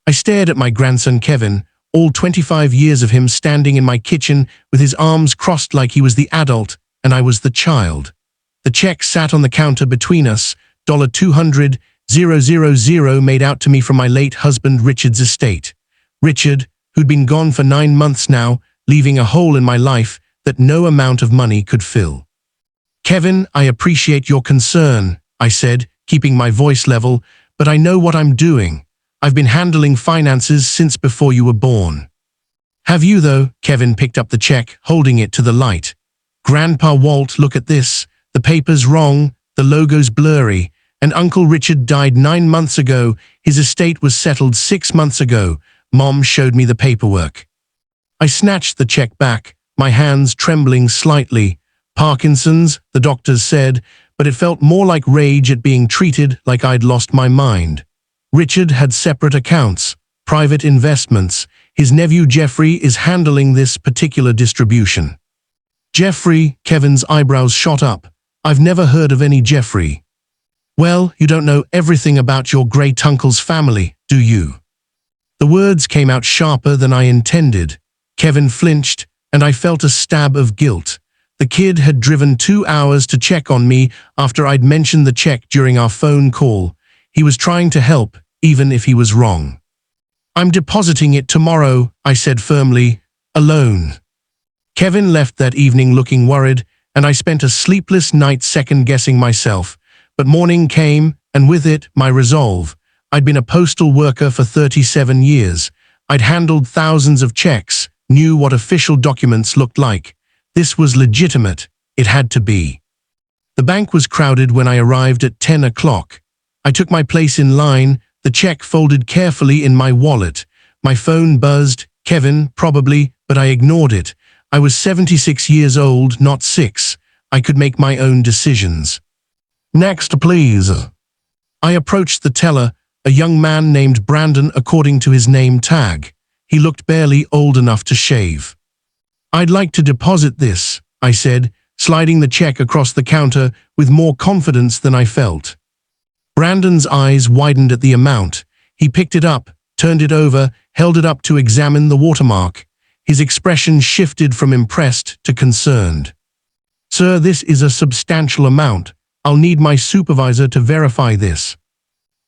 I stared at my grandson Kevin, all 25 years of him standing in my kitchen with his arms crossed like he was the adult and I was the child. The check sat on the counter between us, $200,000 made out to me from my late husband Richard's estate. Richard, who'd been gone for 9 months now, leaving a hole in my life that no amount of money could fill. "Kevin, I appreciate your concern," I said, keeping my voice level, "but I know what I'm doing. I've been handling finances since before you were born." "Have you, though?" Kevin picked up the check, holding it to the light. "Grandpa Walt, look at this. The paper's wrong, the logo's blurry, and Uncle Richard died 9 months ago. His estate was settled 6 months ago. Mom showed me the paperwork." I snatched the check back, my hands trembling slightly. Parkinson's, the doctors said, but it felt more like rage at being treated like I'd lost my mind. Richard had separate accounts, private investments. His nephew Jeffrey is handling this particular distribution. "Jeffrey?" Kevin's eyebrows shot up. "I've never heard of any Jeffrey." "Well, you don't know everything about your great-uncle's family, do you?" The words came out sharper than I intended. Kevin flinched, and I felt a stab of guilt. The kid had driven 2 hours to check on me after I'd mentioned the check during our phone call. He was trying to help, even if he was wrong. "I'm depositing it tomorrow," I said firmly, "alone." Kevin left that evening looking worried, and I spent a sleepless night second-guessing myself. But morning came, and with it, my resolve. I'd been a postal worker for 37 years. I'd handled thousands of checks, knew what official documents looked like. This was legitimate. It had to be. The bank was crowded when I arrived at 10 o'clock. I took my place in line, the check folded carefully in my wallet. My phone buzzed. Kevin, probably, but I ignored it. I was 76 years old, not 6. I could make my own decisions. "Next, please." I approached the teller, a young man named Brandon according to his name tag. He looked barely old enough to shave. "I'd like to deposit this," I said, sliding the check across the counter with more confidence than I felt. Brandon's eyes widened at the amount. He picked it up, turned it over, held it up to examine the watermark. His expression shifted from impressed to concerned. "Sir, this is a substantial amount. I'll need my supervisor to verify this."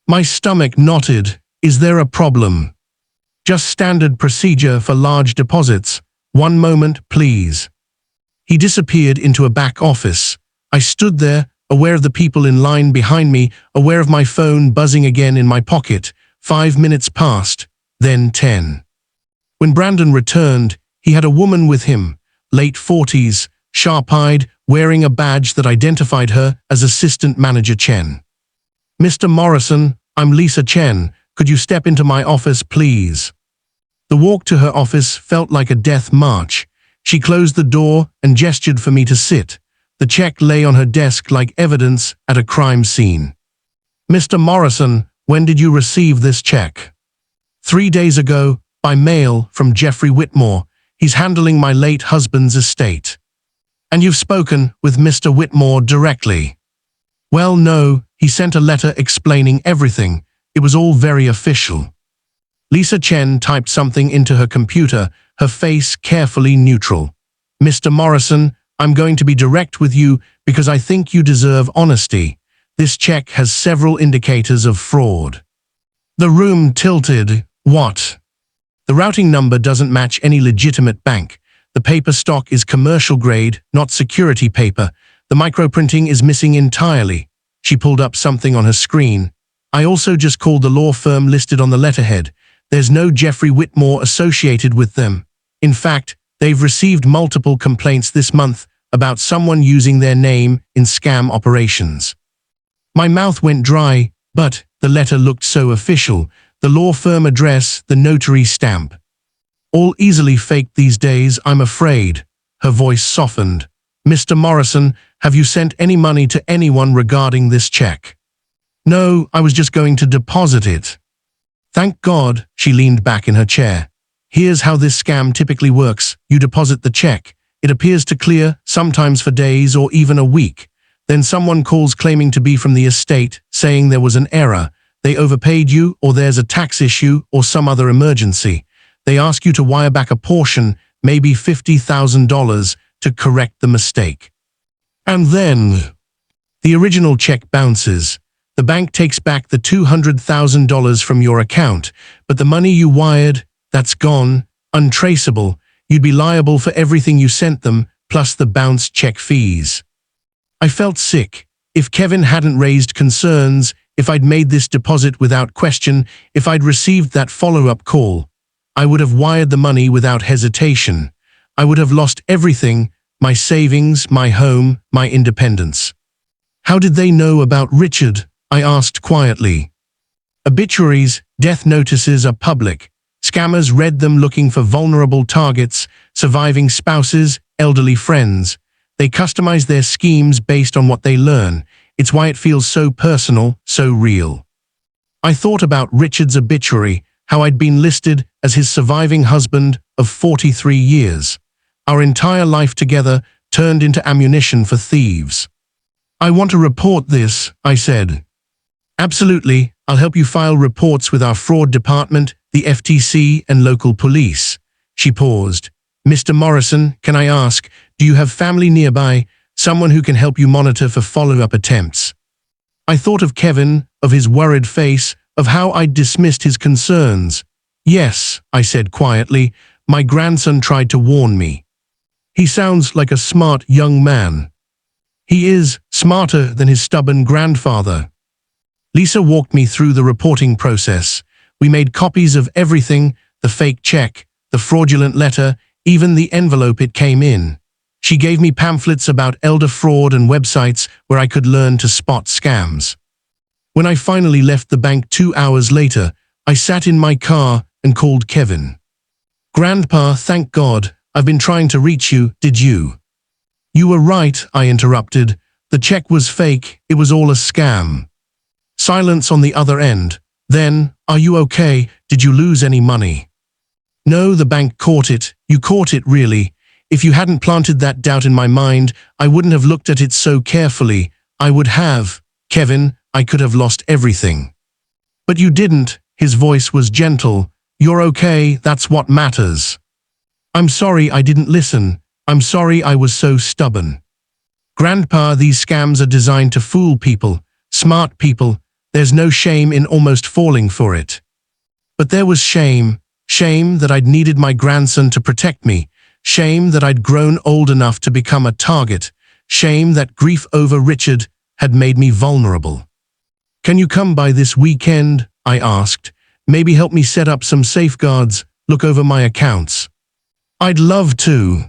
My stomach knotted. "Is there a problem?" "Just standard procedure for large deposits. One moment, please." He disappeared into a back office. I stood there, aware of the people in line behind me, aware of my phone buzzing again in my pocket. 5 minutes passed, then 10. When Brandon returned, he had a woman with him, late 40s, sharp-eyed, wearing a badge that identified her as Assistant Manager Chen. "Mr. Morrison, I'm Lisa Chen. Could you step into my office, please?" The walk to her office felt like a death march. She closed the door and gestured for me to sit. The check lay on her desk like evidence at a crime scene. "Mr. Morrison, when did you receive this check?" 3 days ago, by mail, from Jeffrey Whitmore. He's handling my late husband's estate." "And you've spoken with Mr. Whitmore directly?" "Well, no. He sent a letter explaining everything. It was all very official." Lisa Chen typed something into her computer, her face carefully neutral. "Mr. Morrison, I'm going to be direct with you because I think you deserve honesty. This check has several indicators of fraud." The room tilted. "What?" "The routing number doesn't match any legitimate bank. The paper stock is commercial grade, not security paper. The microprinting is missing entirely." She pulled up something on her screen. "I also just called the law firm listed on the letterhead. There's no Jeffrey Whitmore associated with them. In fact, they've received multiple complaints this month about someone using their name in scam operations." My mouth went dry, but the letter looked so official. The law firm address, the notary stamp. "All easily faked these days, I'm afraid." Her voice softened. "Mr. Morrison, have you sent any money to anyone regarding this check?" "No, I was just going to deposit it." "Thank God," she leaned back in her chair. "Here's how this scam typically works. You deposit the check. It appears to clear, sometimes for days or even a week. Then someone calls claiming to be from the estate, saying there was an error. They overpaid you, or there's a tax issue, or some other emergency. They ask you to wire back a portion, maybe $50,000, to correct the mistake. And then the original check bounces. The bank takes back the $200,000 from your account, but the money you wired, that's gone, untraceable. You'd be liable for everything you sent them, plus the bounced check fees. I felt sick. If Kevin hadn't raised concerns, if I'd made this deposit without question, if I'd received that follow-up call, I would have wired the money without hesitation. I would have lost everything, my savings, my home, my independence. How did they know about Richard? I asked quietly. Obituaries, death notices are public. Scammers read them looking for vulnerable targets, surviving spouses, elderly friends. They customize their schemes based on what they learn. It's why it feels so personal, so real. I thought about Richard's obituary, how I'd been listed as his surviving husband of 43 years. Our entire life together turned into ammunition for thieves. I want to report this, I said. Absolutely, I'll help you file reports with our fraud department, the FTC, and local police. She paused. Mr. Morrison, can I ask, do you have family nearby, someone who can help you monitor for follow-up attempts? I thought of Kevin, of his worried face, of how I'd dismissed his concerns. Yes, I said quietly, my grandson tried to warn me. He sounds like a smart young man. He is smarter than his stubborn grandfather. Lisa walked me through the reporting process. We made copies of everything, the fake check, the fraudulent letter, even the envelope it came in. She gave me pamphlets about elder fraud and websites where I could learn to spot scams. When I finally left the bank 2 hours later, I sat in my car and called Kevin. Grandpa, thank God, I've been trying to reach you, did you? You were right, I interrupted. The check was fake, it was all a scam. Silence on the other end. Then, are you okay? Did you lose any money? No, the bank caught it. You caught it, really. If you hadn't planted that doubt in my mind, I wouldn't have looked at it so carefully. I would have. Kevin, I could have lost everything. But you didn't. His voice was gentle. You're okay, that's what matters. I'm sorry I didn't listen. I'm sorry I was so stubborn. Grandpa, these scams are designed to fool people, smart people. There's no shame in almost falling for it. But there was shame. Shame that I'd needed my grandson to protect me. Shame that I'd grown old enough to become a target. Shame that grief over Richard had made me vulnerable. Can you come by this weekend? I asked. Maybe help me set up some safeguards, look over my accounts. I'd love to.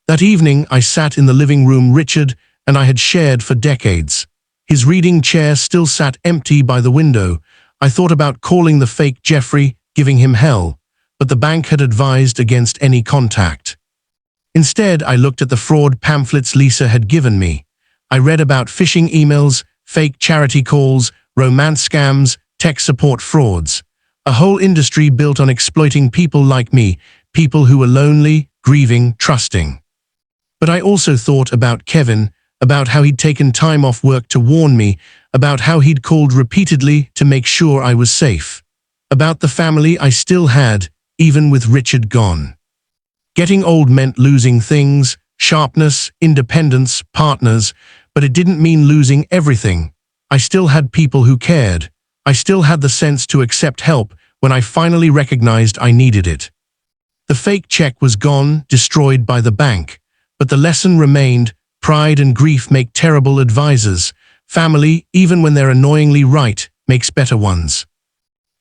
That evening, I sat in the living room Richard and I had shared for decades. His reading chair still sat empty by the window. I thought about calling the fake Jeffrey, giving him hell, but the bank had advised against any contact. Instead, I looked at the fraud pamphlets Lisa had given me. I read about phishing emails, fake charity calls, romance scams, tech support frauds. A whole industry built on exploiting people like me, people who were lonely, grieving, trusting. But I also thought about Kevin, about how he'd taken time off work to warn me, about how he'd called repeatedly to make sure I was safe, about the family I still had, even with Richard gone. Getting old meant losing things, sharpness, independence, partners, but it didn't mean losing everything. I still had people who cared. I still had the sense to accept help when I finally recognized I needed it. The fake check was gone, destroyed by the bank, but the lesson remained. Pride and grief make terrible advisors. Family, even when they're annoyingly right, makes better ones.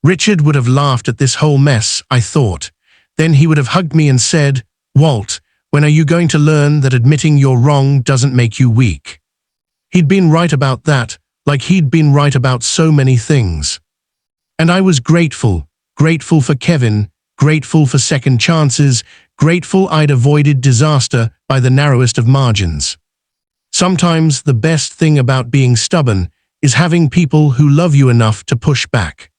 Richard would have laughed at this whole mess, I thought. Then he would have hugged me and said, Walt, when are you going to learn that admitting you're wrong doesn't make you weak? He'd been right about that, like he'd been right about so many things. And I was grateful, grateful for Kevin, grateful for second chances, grateful I'd avoided disaster by the narrowest of margins. Sometimes the best thing about being stubborn is having people who love you enough to push back.